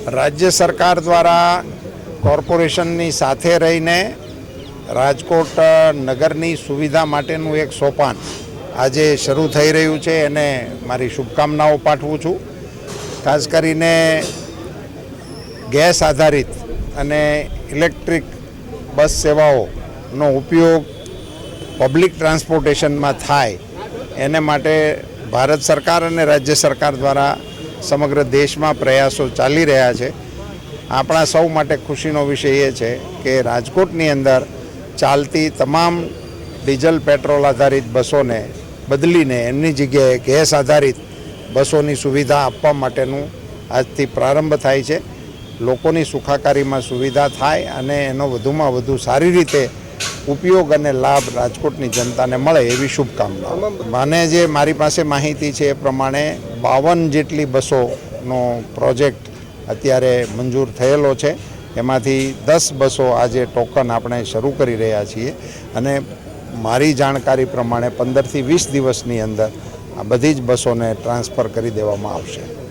રાજ્ય સરકાર દ્વારા કોર્પોરેશનની સાથે રહીને રાજકોટ નગરની સુવિધા માટેનું એક સોપાન આજે શરૂ થઈ રહ્યું છે એને મારી શુભકામનાઓ પાઠવું છું। ખાસ કરીને ગેસ આધારિત અને ઇલેક્ટ્રિક બસ સેવાઓનો ઉપયોગ પબ્લિક ટ્રાન્સપોર્ટેશનમાં થાય એને માટે ભારત સરકાર અને રાજ્ય સરકાર દ્વારા સમગ્ર દેશમાં પ્રયાસો ચાલી રહ્યા છે। આપણા સૌ માટે ખુશીનો વિષય એ છે કે રાજકોટની અંદર ચાલતી તમામ ડીઝલ પેટ્રોલ આધારિત બસોને બદલીને એમની જગ્યાએ ગેસ આધારિત બસોની સુવિધા આપવા માટેનું આજથી પ્રારંભ થાય છે। લોકોની સુખાકારીમાં સુવિધા થાય અને એનો વધુમાં વધુ સારી રીતે ઉપયોગ અને લાભ રાજકોટની જનતાને મળે એવી શુભકામના। મને જે મારી પાસે માહિતી છે એ પ્રમાણે 52 જેટલી બસોનો પ્રોજેક્ટ અત્યારે મંજૂર થયેલો છે। એમાંથી 10 બસો આજે ટોકન આપણે શરૂ કરી રહ્યા છીએ અને મારી જાણકારી પ્રમાણે 15 થી 20 દિવસની અંદર આ બધી જ બસોને ટ્રાન્સફર કરી દેવામાં આવશે।